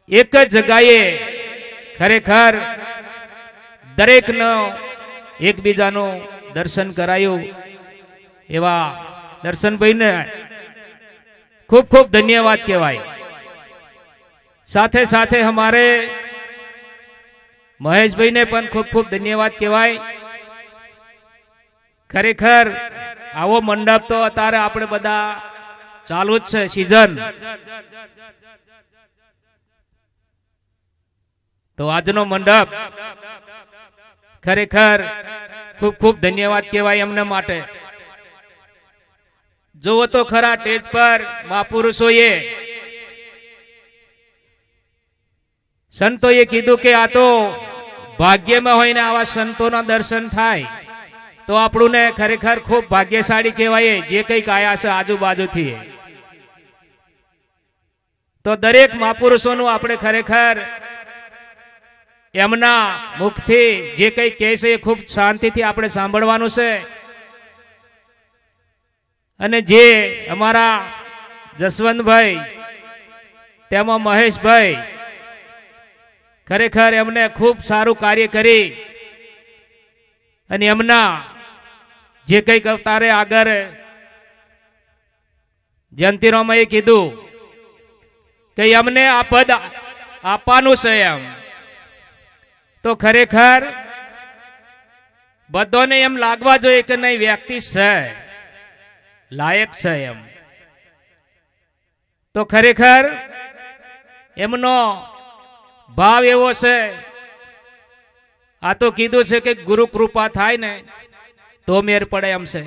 એક જ જગાએ ખરેખર દરેકનો એકબીજાનું દર્શન કરાયું એવા દર્શનભાઈને खूब खूब धन्यवाद कहवाय। साथे साथे हमारे महेश भाई ने पण खूब खूब धन्यवाद कहवाय। खरेखर आवो मंडप तो अतारे आपणे बधा चालू ज छे सीजन, तो आजनो मंडप खरेखर खूब खूब धन्यवाद कहवाय एमने माटे। जो तो खरा टेज पर महापुरुषोए संतोए कीधुं के आ तो भाग्य में होईने आवा संतोना दर्शन थाय तो आपणुं ने खरेखर खूब भाग्यशाળી कहेवाय जे कंईक आया छे आजूबाजूथी। तो दरेक महापुरुषोनुं आपणे खरेखर एमना मुखथी जे कंई कहे छे खूब शांतिथी आपणे सांभळवानुं छे। अने जे अमारा जसवंत भाई तेमा महेश भाई खरेखर एमने खूब सारू कार्य करी अने एमना जे कई अवतारे आगर जयंतीरामए कीधुं के अमने आ पद आपवानुं छे एम, तो खरेखर बधोने एम लागवा जोईए के नहीं व्यक्ति छे लायक छे एम। तो खरेखर एमनो भाव एवो छे। आ तो कीधुं छे के गुरु कृपा थाय ने तो मेर पड़े एम छे।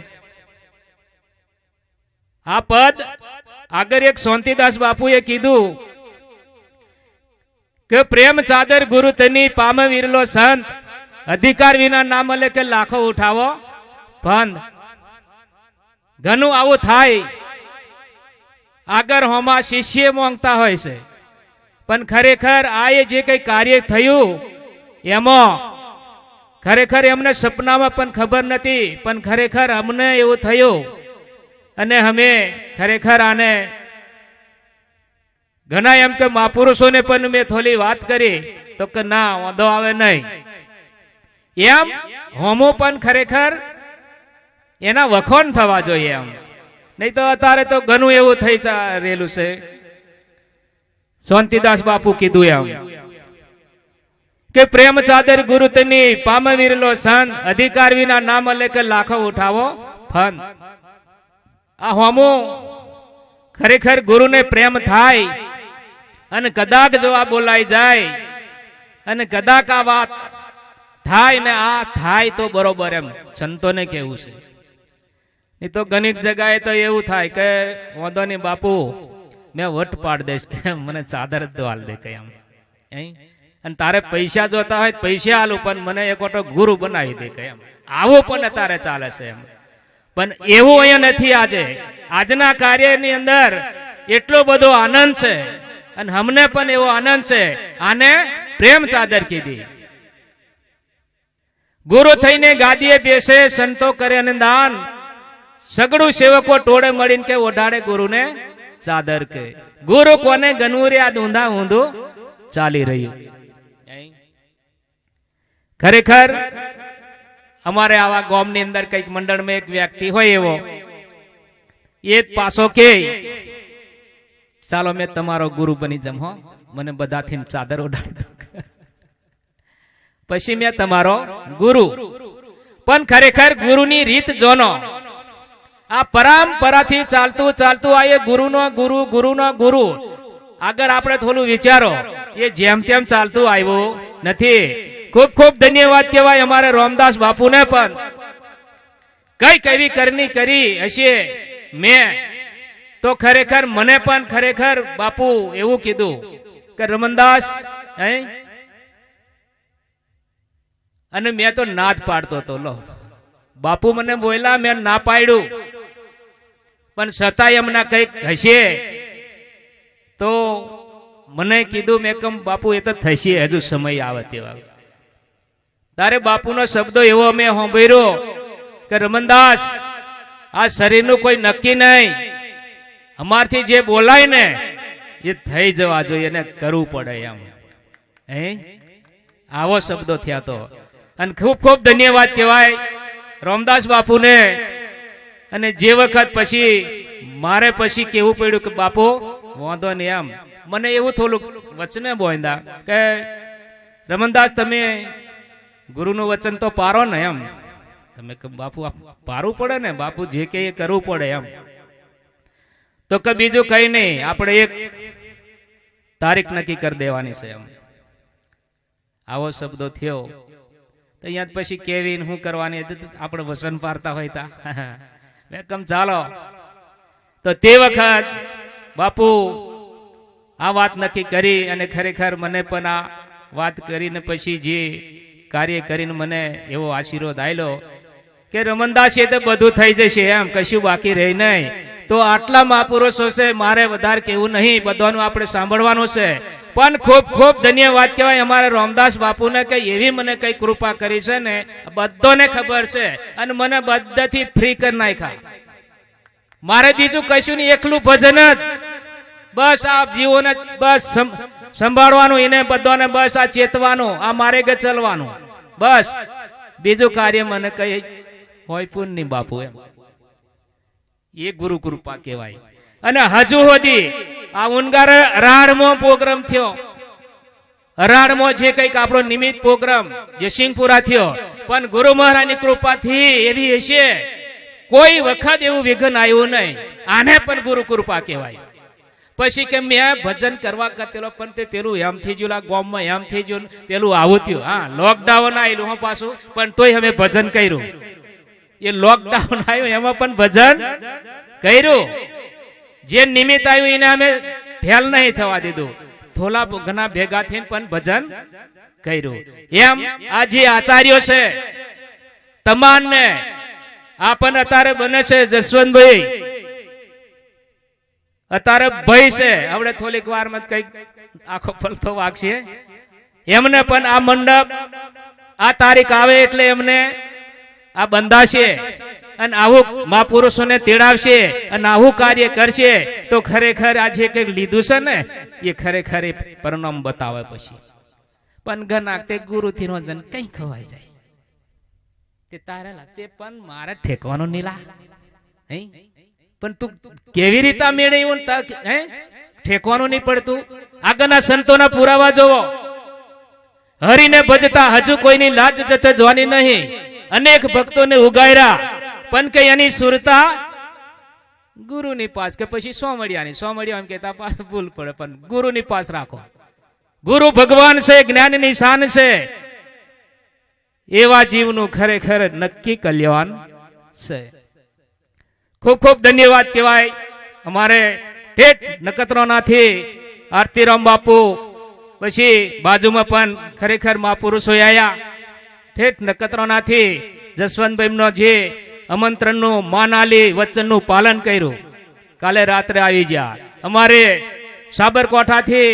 आ पद आगर एक शांतिदास बापुए कीधुं के प्रेम चादर गुरु तनी पाम वीरलो संत, अधिकार विना ना मळे के लाखो उठावो पंथ। घणुं आवुं थाय आगर होमा शिष्य मांगता होय छे, पण खरेखर आए जे कई कार्य थयुं एमां खरेखर एमने सपनामां पण खबर नथी, पण खरेखर अमने एवुं थयुं अने अमे खरेखर आने घणा एम के महापुरुषोने पण मैं थोड़ी वात करी तो के ना वांधो आवे नहीं एम होमो पण खरेखर एना वखोन थवा जोईए एम, नहीं तो अतारे तो घणुं एवुं थई रहेलुं छे। शांतिदास बापू कीधुं एम के प्रेम चादर गुरु तनी पाम वीरलो संत, अधिकार विना ना मळे के लाखो उठावो फंत। आ होमो खरेखर गुरु ने प्रेम थाय अने कदाच जो आ बोलाई जाय अने कदाच आ वात थाय ने आ थाय तो बरोबर एम संतोने कहेवुं छे। नहीं तो घणी जगह तो एवं थाय के वांधो नहीं बापू मैं वट पाड़ दईश के मने चादर तो हाल दे के एम अने तारे पैसा जोता होय पैसा हालू पण मने एक वटो गुरु बनावी दे के एम आवो पण तारे चाले छे एम। पण एवुं अहींया नथी। आजे आजना कार्यनी अंदर एटलो बधो आनंद छे अने हमने पण एवो आनंद छे। आने प्रेम चादर कीधी। गुरु थईने गादीए बेसे संतो करे अनंदान, सगड़ू सेवको टोड़े मळीने के ओढाड़े गुरु ने चादर के। गुरु कोने गनवरे आ ऊंधा ऊंधो चाली रह्यु। खरेखर अमारे आवा गामनी अंदर कईक मंडल में एक व्यक्ति होय एवो एक पासो के चालो मैं तमारो गुरु बनी जम हो, मने बधाथी चादर ओढाड़ी दो पछी मैं तमारो गुरु। पण खरेखर गुरुनी रीत जोनो आ परंपरा थी चालतू चालतू आए गुरुनो गुरु गुरुनो गुरु। अगर आपणे थोड़ुं विचारो ये जेम तेम चालतू आव्यो नथी। खूब खूब धन्यवाद कहेवाय अमारे रामदास बापू ने पण कई कई करनी करी हशे। मैं तो खरेखर मने पण खरेखर बापू एवुं कीधुं के रमनदास अने मैं तो नाद पाड़तो तो लो बापू मने बोला मैं ना पाड्यु पण छतांय एमना कईक हशे तो मने कीधुं मैं कम बापू ए तो थशे हजू समय आवे तेवा। तारे बापूनो शब्दो एवो मैं सांभळ्यो के रमनदास आ शरीरनुं कोई नक्की नहीं, अमारथी जे बोलाय ने એ થઈ જવા જોઈએ ને કરવું પડે એમ. હે આવો શબ્દો થયા તો. અને ખૂબ ખૂબ ધન્યવાદ કહેવાય રામદાસ બાપુને. અને જે વખત પછી મારે પછી કેવું પડ્યું કે બાપુ વાંધો નહીં એમ, મને એવું થોડુંક વચને બોંધા કે રમણદાસ તમે ગુરુનું વચન તો પારો ને એમ. તમે બાપુ પારવું પડે ને, બાપુ જે કે એ કરવું પડે એમ. તો કે બીજું કઈ નહીં, આપણે એક તારીખ નક્કી કરી દેવાની છે એમ. આવો શબ્દો થયો તો અહીંયા પછી કેવી શું કરવાની આપણે વચન પારતા હોય તા કમ ચાલો. તો તે વખત બાપુ આ વાત નક્કી કરી અને ખરેખર મને પણ આ વાત કરીને પછી જે કાર્ય કરીને મને એવો આશીર્વાદ આપ્યો કે રમણદાસ એ તો બધું થઈ જશે એમ, કશું બાકી રહી નહીં. તો આટલા મહાપુરુષો છે, મારે વધારે કેવું નહીં, બધાનું આપણે સાંભળવાનું છે. પણ ખૂબ ખૂબ ધન્યવાદ કહેવાય અમારા રામદાસ બાપુને કે એવી મને કઈ કૃપા કરી છે ને, બધાને ખબર છે અને મને બધાથી ફ્રી કરી નાખ્યા. મારે બીજું કશું નહીં, એકલું ભજન જ બસ. આ જીવોને બસ સંભાળવાનું, એને બધાને બસ આ ચેતવાનું, આ મારે કે ચલવાનું બસ. બીજું કાર્ય મને કઈ હોય પૂન નહીં બાપુ એમ. એ ગુરુ કૃપા કહેવાય. અને હજુ સુધી આ ઉનગાર અરાડમાં પ્રોગ્રામ થયો, અરાડમાં જે કઈક આપણો નિમિત્ત પ્રોગ્રામ જે સિંહપુરા થયો, પણ ગુરુ મહારાજની કૃપાથી એવી હશે કોઈ વખત એવું વિઘન આવ્યું નહીં. આને પણ ગુરુ કૃપા કહેવાય. પછી કે મેં ભજન કરવા કરતેલો પણ તે પેલું એમ થઈ ગયું, ગામમાં એમ થઈ ગયું, પેલું આવું થયું. હા, લોકડાઉન આવેલું હું પાછું, પણ તોય અમે ભજન કર્યું. એ લોકડાઉન આવ્યું એમાં પણ ભજન કર્યું. જે નિમિત્ત આવ્યું એને અમે ફેલ નહીં થવા દીધું, થોડા ઘણા ભેગા થઈને પણ ભજન કર્યું. એમ આ જે આચાર્યો છે તમામને આ પણ અત્યારે બને છે જસવંતભાઈ, અત્યારે ભાઈ છે, હવે થોડીક વાર માં કઈક આખો પલતો વાગશે. એમને પણ આ મંડપ આ તારીખ આવે એટલે એમને આ બંધાશે અને આવું મહાપુરુષોને તેડાવશે અને આવું કાર્ય કરશે. તો ખરેખર આ જે કઈક લીધું છે ને એ ખરેખર પરિણામ બતાવે. પછી પણ ઘણા તે ગુરુ થી રોજન કઈ ખવાઈ જાય તે તારે લાગતે પણ મારે ઠેકવાનું નીલા. પણ તું કેવી રીતે મેળવ્યું ઠેકવાનું નહીં પડતું. આગળના સંતોના પુરાવા જોવો, હરિને ભજતા હજુ કોઈની લાજ જતે જોવાની નહીં. અનેક ભક્તોને ઉગાર્યા પણ કે એની સુરતા ગુરુની પાસ, કે પછી સોમડિયાની સોમડિયા એમ કેતા પાસ ભૂલ પડે, પણ ગુરુની પાસ રાખો. ગુરુ ભગવાન છે, જ્ઞાનની શાન છે. એવા જીવનું ખરેખર નક્કી કલ્યાણ છે. ખૂબ ખૂબ ધન્યવાદ કહેવાય અમારે ઠેઠ નખત્રાણાથી આરતીરામ બાપુ, પછી બાજુમાં પણ ખરેખર મહાપુરુષો આવ્યા. ઠેઠ નખત્રાણાથી જસવંતભાઈ નો જે આમંત્રણનું માન આલી વચનનું પાલન કર્યું, કાલે રાત્રે આવી ગયા. અમારે સાબરકોઠાથી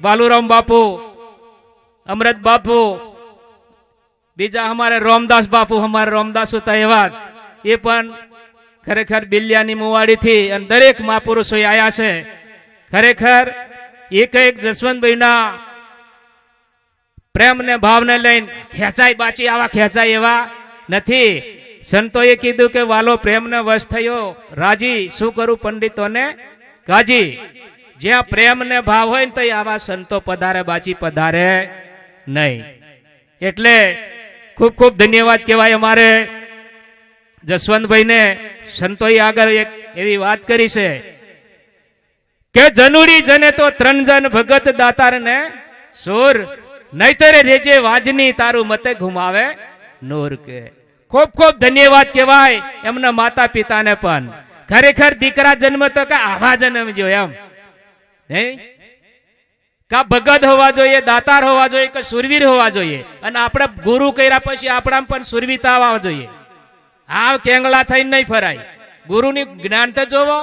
બાલુરામ બાપુ, અમૃત બાપુ, બીજા અમારે રામદાસ બાપુ, અમારે રામદાસ તહેવાર એ પણ ખરેખર બિલિયાની મુવાડી થી અને દરેક મહાપુરુષો આયા છે. ખરેખર એક એક જસવંતભાઈ ના પ્રેમ ને ભાવને લઈને ખેંચાઈ બાચી આવા ખેંચાય એવા નથી. સંતોએ કીધું કે વાલો પ્રેમને વશ થયો રાજી, શું કરું પંડિતોને કાજી. જ્યાં પ્રેમ ને ભાવ હોય ને તો આવા સંતો પધારે, બાચી પધારે નહીં. એટલે ખૂબ ખૂબ ધન્યવાદ કહેવાય અમારે જસવંતભાઈ ને. સંતોએ આગળ એક એવી વાત કરી છે કે જનુડી જને તો ત્રણ જન ભગત દાતાર ને સુર, નહીતરે રેજે વાજની તારું મતે ઘુમાવે નૂર. કે ખૂબ ખૂબ ધન્યવાદ કહેવાય એમના માતા પિતાને પણ. ખરેખર દીકરા જન્મ તો કે આવા જન્મજો એમ, હે કા ભગત હોવા જોઈએ, દાતાર હોવા જોઈએ, કે સુરવીર હોવા જોઈએ. અને આપણે ગુરુ કર્યા પછી આપણા પણ સુરવીરતા આવવા જોઈએ. આ કેંગલા થઈને નહીં ફરાય. ગુરુની જ્ઞાન તો જોવો,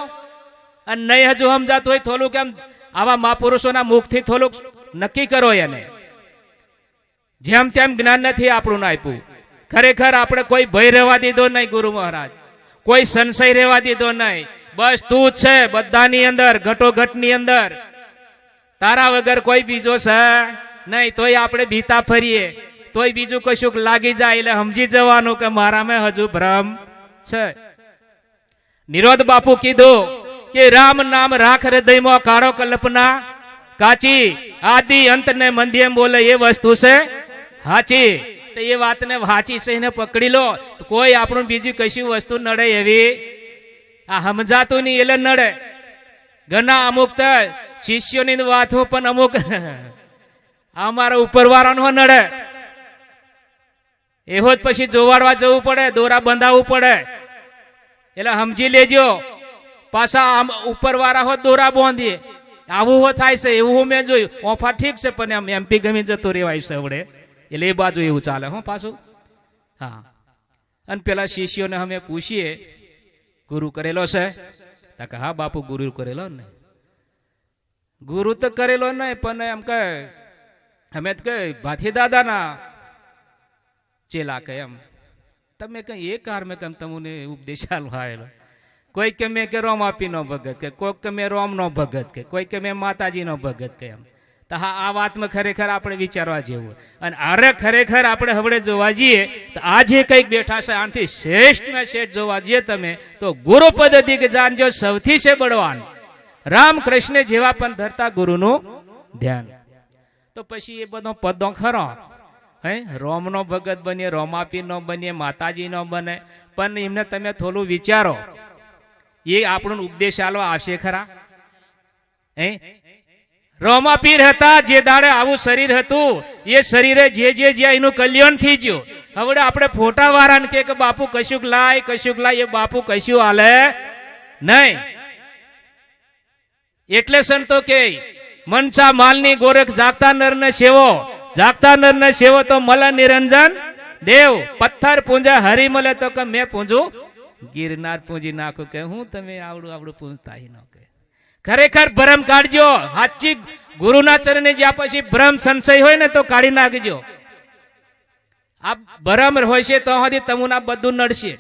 અને નહીં હજુ સમજાતું હોય થોડુંક એમ આવા મહાપુરુષોના મુખથી થોડુંક નક્કી કરો. એને જેમ તેમ જ્ઞાન નથી આપણું આપ્યું. ખરેખર આપણે કોઈ ભય રહેવા દીધો નહીં ગુરુ મહારાજ, કોઈ સંશય રહેવા દીધો નહીં. બસ તું જ છે બધાની અંદર, ઘટોઘટની અંદર. તારા વગર કોઈ બીજો છે નહીં, તોય આપણે બીતા ફરીએ, તોય બીજું કશુંક લાગી જાય એટલે સમજી જવાનું કે મારામાં હજુ ભ્રમ છે. નિરોધ બાપુ કીધું કે રામ નામ રાખ હૃદયમાં, કાળો કલ્પના કાચી, આદિ અંત ને મધ્યમ બોલે એ વસ્તુ છે હાચી. તો એ વાતને વાંચી સહીને પકડી લો તો કોઈ આપણું બીજી કશી વસ્તુ નડે એવી આ સમજાતું નહીં એટલે નડે. ઘણા અમુક તો શિષ્યોની વાતો પણ અમુક અમારા ઉપરવાળાનો નડે. એવો જ પછી જોવાડવા જવું પડે, દોરા બંધાવવું પડે. એટલે સમજી લેજો, પાછા ઉપરવાળા હોત દોરા બાંધીએ, આવું હો થાય છે. એવું મેં જોયું. ઓફા ઠીક છે પણ આમ એમપી ગમી જતો રેવાય છે વડે, એટલે એ બાજુ એવું ચાલે હો પાછું. હા, અને પેલા શિષ્યોને અમે પૂછીએ ગુરુ કરેલો છે? કે હા બાપુ ગુરુ કરેલો ને. ગુરુ તો કરેલો નહીં પણ એમ કે અમે કે ભાથી દાદાના ચેલા કે એમ. તમે કઈ એ કાર મેં કેમ તમને ઉપદેશ આવેલો. કોઈ કે મેં કે રોમ આપી નો ભગત કે, કોઈક કે મેં રોમ નો ભગત કે, કોઈ કે મેં માતાજી નો ભગત કે એમ. તો હા, આ વાતમાં ખરેખર આપણે વિચારવા જેવું. અને અરે ખરેખર આપણે હવે જોવા જઈએ તો આજે કઈક બેઠા છે આનાથી શ્રેષ્ઠ ને શ્રેષ્ઠ જોવા જઈએ તમે તો ગુરુ પદ્ધતિ કે જાણજો સૌથી છે બળવાન. રામકૃષ્ણ જેવા પણ ધરતા ગુરુનું ધ્યાન. તો પછી એ બધો પદો ખરો હે, રોમ નો ભગત બનીએ, રોમાપી નો બનીએ, માતાજી નો બને. પણ એમને તમે થોડું વિચારો, એ આપણો ઉપદેશ આલો આવશે ખરા? હે, રોમાપીર હતા જે દાડે આવું શરીર હતું, એ શરીરે જે જ્યાં એનું કલ્યાણ થઈ ગયું. હવે આપણે ફોટા વાળાને કે બાપુ કશુંક લાય, એ બાપુ કશું હાલે નહીં. એટલે સંતો કે મનસા માલની ગોરખ, જાગતા નર ને સેવો, જાગતા નર ને સેવો તો મલ નિરંજન દેવ. પથ્થર પૂંજા હરી મળે તો કે મેં પૂંજું ગિરનાર પૂંજી નાખું. કે હું તમે આવડું પૂંજતા ન કે. ખરેખર ભ્રમ કાઢજો. સાચી ગુરુના ચરણે જ્યાં પછી ભ્રમ સંશય હોય ને તો કાઢી નાખજો. આ ભ્રમ હોય છે તો સુધી તમુના બધું નડશે.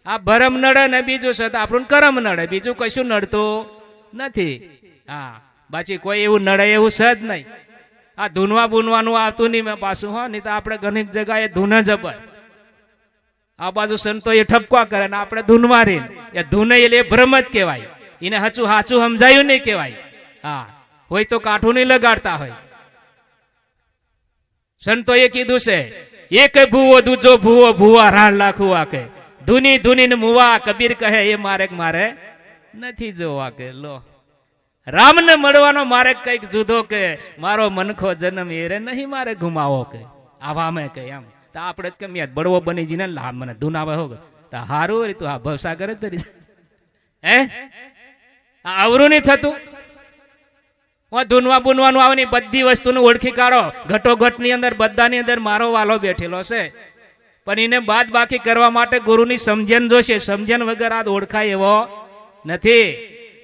આ ભ્રમ નડે ને બીજું છે તો આપણું કરમ નડે, બીજું કશું નડતું નથી. હા, બાકી કોઈ એવું નડે એવું છે જ નહીં. આ ધૂનવા બુનવાનું આવતું નહીં મેં પાછું. હો નહીં તો આપણે ઘણી જગ્યાએ ધૂન જબર. આ બાજુ સંતો એ ઠપકા કરે ને આપણે ધૂનવા રહી. એ ધૂન એટલે ભ્રમ જ કહેવાય. એને હાચું સમજાયું નહીં કહેવાય. હા, હોય તો કાઠું નહીં લગાડતા હોય. સંતો એ કીધું છે એક ભૂવો દૂજો ભૂવો, ભૂવા રાણ લાખું આકે, ધૂની ધૂની ને મુવા. કબીર કહે એ મારે નથી જોવા કે. લો, રામને મળવાનો મારે કઈક જુદો કે, મારો મનખો જન્મ એ નહીં મારે ગુમાવો કે. આવા મેં કે એમ તો આપણે કેમ યાદ બળવો બની જઈને મને ધૂનાવે હો તો હારું તું આ ભવસાગર જ ધરી. હે, આવરું નહીં થતું. ધૂનવા બુનવાનું આવે ની બધી વસ્તુને ઓળખી કાઢો. ઘટોઘટ ની અંદર બધાની અંદર મારો વાલો બેઠેલો છે. પણ એને બાદ બાકી કરવા માટે ગુરુની સમજણ જોશે. સમજણ વગર આ ઓળખાય એવો નથી.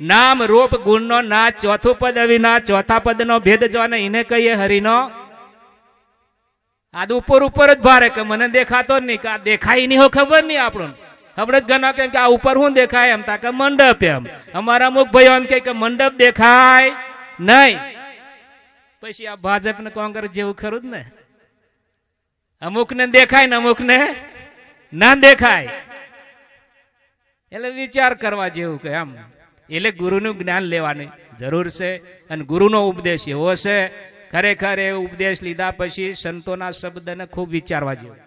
નામ રૂપ ગુણ નો નાચ, ચોથું પદ અવિના, ચોથા પદ નો ભેદ જોને એને કહીએ હરિનો. આ ઉપર જ ભારે કે મને દેખાતો જ નહીં, કે આ દેખાય નહીં હો ખબર નહીં આપણને. આપણે જ ઘણા કેમ કે આ ઉપર શું દેખાય એમ તા કે મંડપ એમ. અમારા અમુક ભાઈઓ એમ કે મંડપ દેખાય નહીં. પછી આ ભાજપ ને કોંગ્રેસ જેવું ખરું જ ને. અમુક ને દેખાય ને અમુક ને ના દેખાય. એટલે વિચાર કરવા જેવું કે એમ. એટલે ગુરુનું જ્ઞાન લેવાની જરૂર છે. અને ગુરુનો ઉપદેશ એવો છે ખરેખર એ ઉપદેશ લીધા પછી સંતોના શબ્દને ખૂબ વિચારવા જેવું.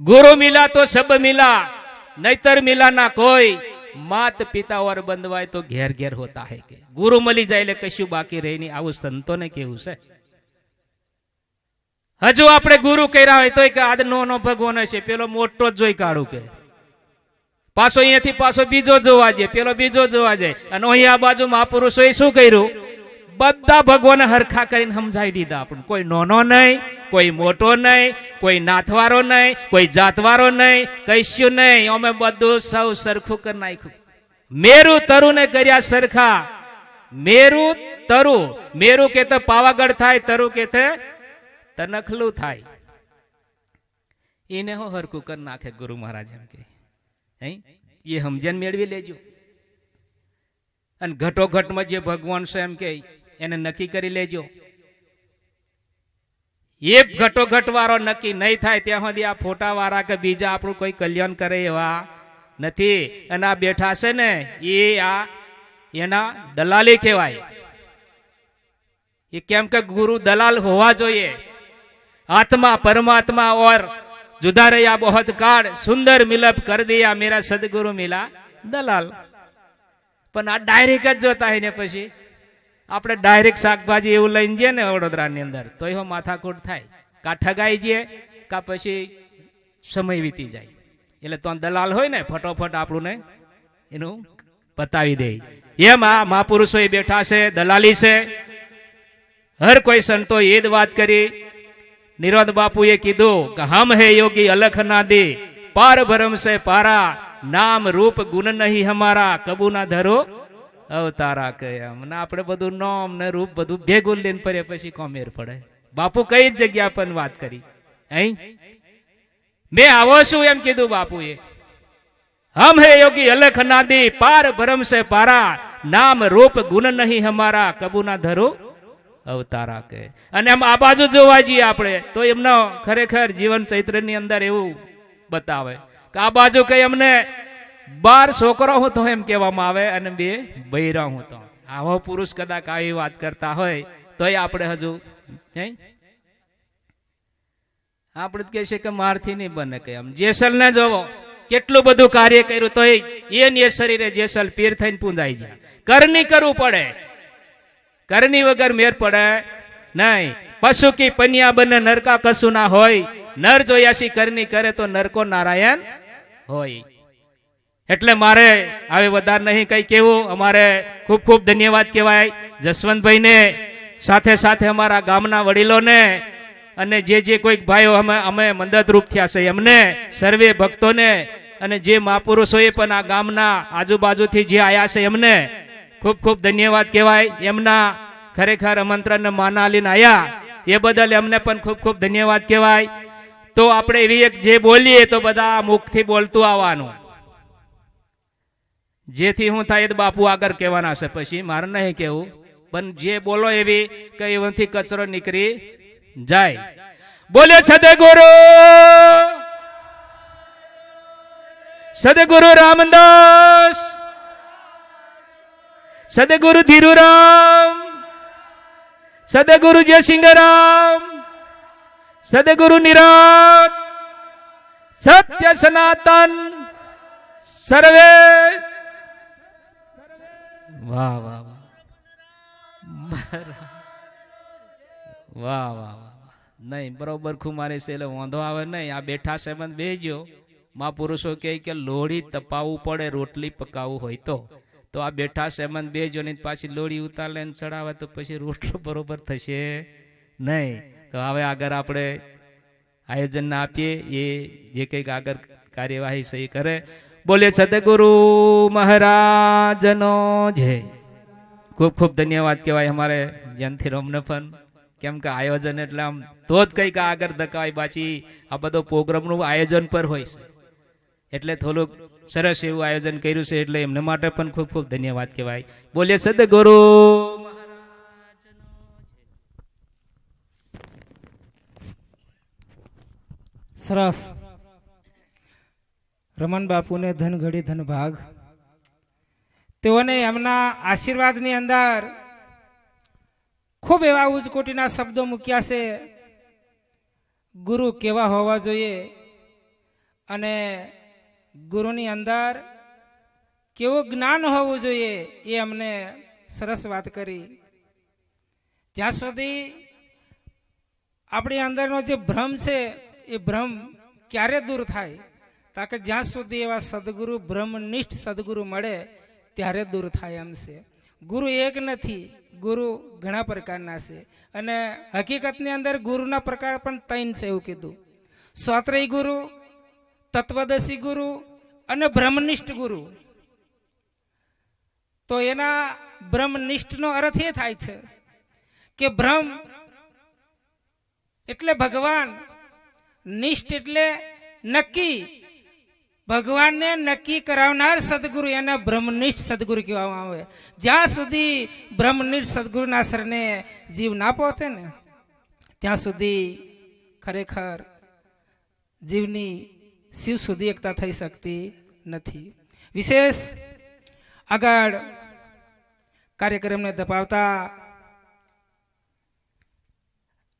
ગુરુ મિલા તો સબ મિલા, નહીતર મિલા ના કોઈ. માત પિતા ઓર બંધવાય તો ઘેર ઘેર હોતા હે કે. ગુરુ મળી જાય એટલે કશું બાકી રહી નહીં. આવું સંતોને કેવું છે. હજુ આપણે ગુરુ કર્યા હોય તો આદ નો ભગવાન હશે, પેલો મોટો જ જોઈ કાઢું કે. પાછો અહીંયાથી પાછો બીજો જોવા જાય, પેલો બીજો જોવા જાય. અને અહીંયા બાજુ મહાપુરુષોએ શું કર્યું? બધા ભગવાન હરખા કરીને સમજાવી દીધા. આપણને કોઈ નાનો નહીં, કોઈ મોટો નહીં, કોઈ નાથવારો નહીં, કોઈ જાતવારો નહીં, કશું નહીં. અમે બધું સૌ સરખું કરી નાખ્યું. મેરુ તરુ ને કર્યા સરખા. મેરુ તરુ, મેરુ કે તો પાવાગઢ થાય, તરુ કે તનખલું થાય. એને હો હરખું કરી નાખે ગુરુ મહારાજ એમ કે. એ સમજણ મેળવી લેજો. અને ઘટોઘટમાં જે ભગવાન છે એમ કે એને નક્કી કરી લેજો. એ ઘટોઘટ વાળો નક્કી નહીં થાય ત્યાં સુધી આ ફોટા વાળા કે બીજા આપણું કોઈ કલ્યાણ કરે એવા નથી. અને આ બેઠા છે ને એ આ એના દલાલી કહેવાય. એ કેમ કે ગુરુ દલાલ હોવા જોઈએ. आत्मा परमात्मा और जुदा रहा बहुत काल सुंदर मिलप कर दिया मेरा सदगुरु मिला दलाल. પણ આ ડાયરેક્ટ જ જોતા હોય ને પછી આપણે ડાયરેક્ટ શાકભાજી એવું લઈને જઈએ ને વડોદરાની અંદર તો એવો માથાકૂટ થાય. કા ઠગાઈ જઈએ કા પછી સમય વીતી જાય. એટલે તો દલાલ હોય ને ફટોફટ આપણું ને એનું બતાવી દે. એમ આ મહાપુરુષો એ બેઠા છે, દલાલી છે. હર કોઈ સંતો એ જ વાત કરી. निरोध बापू ये कीधु कि हम है योगी अलख ना दे पार भरम से पारा नाम रूप गुण नहीं हमारा कबू ना धरो अवतारा के. આપણે બધું નામ ને રૂપ બધું ભેગું લઈને ફરે પછી કોમેર પડે. બાપુ કઈ જગ્યા પર વાત કરી અહીં મેં આવો છું એમ કીધું બાપુએ. हम है योगी अलख ना दे पार भरम से पारा नाम रूप गुण नहीं हमारा कबू ना धरो અવતારા કે. અને આમ આ બાજુ જોવા જઈએ આપણે તો એમનો ખરેખર જીવન ચૈત્ર ની અંદર એવું બતાવે કે આ બાજુ કઈ અમને 12 છોકરો હું તો એમ કહેવામાં આવે અને 2 બૈરા હું તો. આવો પુરુષ કદાચ આવી વાત કરતા હોય તો આપણે હજુ આપણે કહે છે કે મારથી નહીં બને કે આમ જેસલ ને જોવો કેટલું બધું કાર્ય કર્યું તો એ શરીરે જેસલ પીર થઈને પૂંજાઈ જાય. કરની કરવું પડે. કરની વગર મેર પડે નહીં. પશુ કી પનિયા બને નરકા કશું ના હોય. નર જોયાસી કરની કરે તો નરકો નારાયણ હોય. એટલે મારે હવે વધારે નહીં કઈ કેવું. અમારે ખૂબ ખૂબ ધન્યવાદ કહેવાય જસવંતભાઈ ને, સાથે સાથે અમારા ગામના વડીલોને અને જે કોઈક ભાઈઓ અમે મદદરૂપ થયા છે એમને સર્વે ભક્તોને અને જે મહાપુરુષોએ પણ આ ગામના આજુબાજુથી જે આયા છે એમને ખૂબ ખૂબ ધન્યવાદ કહેવાય. એમના ખરેખર આમંત્રણને માના લઈને આયા એ બદલ એમને પણ ખૂબ ખૂબ ધન્યવાદ કહેવાય. તો આપણે એવી એક જે બોલીએ તો બધા મુખથી બોલતું આવવાનું. જેથી હું થાય એ બાપુ આગળ કહેવાના છે પછી મારે નહીં કેવું. પણ જે બોલો એવી કે એમાંથી કચરો નીકળી જાય. બોલે સદગુરુ સદગુરુ રામદાસ, सदगुरु धीरूराम, सदगुरु जय सिंहराम, सदगुरु निरात सत्य सनातन सर्वे. वाह वाह वाह वाह वाह. नहीं बरोबर खुमारे से वांधो आवे नहीं. आ बेठा से मन बेजो महापुरुषो के लोड़ी तपावू पड़े रोटली पकावू होय तो आ बेठा सेमन बेजो ने पाછી લોડી ઉતાર લઈને ચડાવે તો પછી રોટલો બરોબર થશે નહીં. તો હવે આગળ આપણે આયોજન ના આપીએ એ જે કંઈક આગળ કાર્યવાહી સહી કરે. બોલે સદગુરુ મહારાજનો જય. ખૂબ ખૂબ ધન્યવાદ કહેવાય અમારે જયંતિ રોમને પણ. કેમ કે આયોજન એટલે આમ તો જ કંઈક આગળ ધકાય. બાકી આ બધો પ્રોગ્રામનું આયોજન પર હોય છે એટલે થોડુંક સરસ એવું આયોજન કર્યું છે એટલે એમને માટે પણ ખૂબ ખૂબ ધન્યવાદ કહેવાય. બોલે સદગુરુ. સરસ. રમણ બાપુને ધન ઘડી ધન ભાગ. તેઓને એમના આશીર્વાદની અંદર ખૂબ એવા ઉચ્ચકોટીના શબ્દો મૂક્યા છે. ગુરુ કેવા હોવા જોઈએ અને ગુરુની અંદર કેવું જ્ઞાન હોવું જોઈએ એ અમને સરસ વાત કરી. જ્યાં સુધી આપણી અંદરનો જે ભ્રમ છે એ ભ્રમ ક્યારે દૂર થાય કારણ કે જ્યાં સુધી એવા સદગુરુ બ્રહ્મનિષ્ઠ સદગુરુ મળે ત્યારે દૂર થાય એમ છે. ગુરુ એક નથી, ગુરુ ઘણા પ્રકારના છે અને હકીકતની અંદર ગુરુના પ્રકાર પણ 3 છે એવું કીધું. સ્વાત્રય ગુરુ, તત્વદર્શી ગુરુ અને બ્રહ્મનિષ્ઠ ગુરુ. તો એના બ્રહ્મનિષ્ઠનો અર્થ એ થાય છે કે બ્રહ્મ એટલે ભગવાન, નિષ્ઠ એટલે નક્કી ભગવાનને નક્કી કરાવનાર સદગુરુ એને બ્રહ્મનિષ્ઠ સદગુરુ કહેવામાં આવે. જ્યાં સુધી બ્રહ્મનિષ્ઠ સદગુરુના શરણે જીવ ના પહોંચે ને ત્યાં સુધી ખરેખર જીવની શિવ સુધી એકતા થઈ શકતી નથી. વિશેષ આગળ કાર્યક્રમને દબાવતા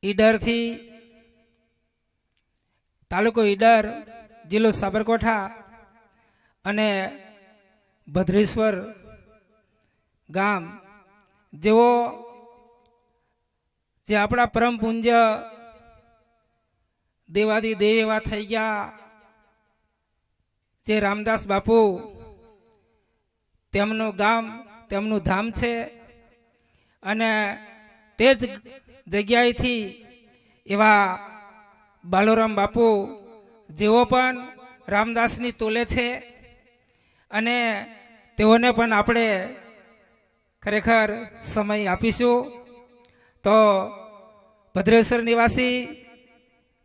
ઈડરથી તાલુકો ઈડર, જિલ્લો સાબરકાંઠા અને ભદ્રેશ્વર ગામ જેવો જે આપણા પરમ પૂજ્ય દેવાદી દેવ એવા થઈ ગયા જે રામદાસ બાપુ, તેમનું ગામ તેમનું ધામ છે અને તે જ જગ્યાએથી એવા બાલોરામ બાપુ જેઓ પણ રામદાસની તોલે છે અને તેઓને પણ આપણે ખરેખર સમય આપીશું. તો ભદ્રેશ્વર નિવાસી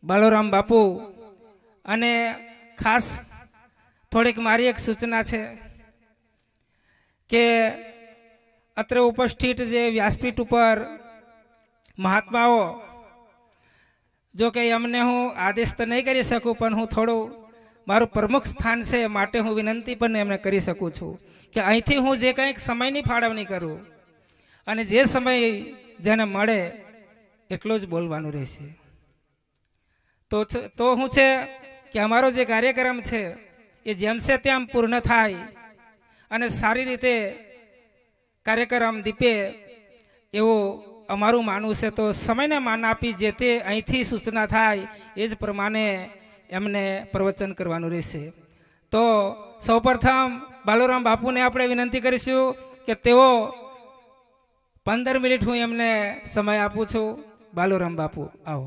બાલોરામ બાપુ અને ખાસ થોડીક મારી એક સૂચના છે કે અત્રે ઉપસ્થિત જે વ્યાસપીઠ ઉપર મહાત્માઓ, જો કે અમને હું આદેશ તો નહીં કરી શકું પણ હું થોડું મારું પ્રમુખ સ્થાન છે માટે હું વિનંતી પણ એમને કરી શકું છું કે અહીંથી હું જે કંઈક સમયની ફાળવણી કરું અને જે સમય જેને મળે એટલો જ બોલવાનું રહેશે. તો શું છે કે અમારો જે કાર્યક્રમ છે એ જેમ છે તેમ પૂર્ણ થાય અને સારી રીતે કાર્યક્રમ દીપે એવું અમારું માનવું છે. તો સમયને માન આપી જે તે અહીંથી સૂચના થાય એ જ પ્રમાણે એમને પ્રવચન કરવાનું રહેશે. તો સૌપ્રથમ બાલોરામ બાપુને આપણે વિનંતી કરીશું કે તેઓ 15 મિનિટ હું એમને સમય આપું છું. બાલોરામ બાપુ આવો.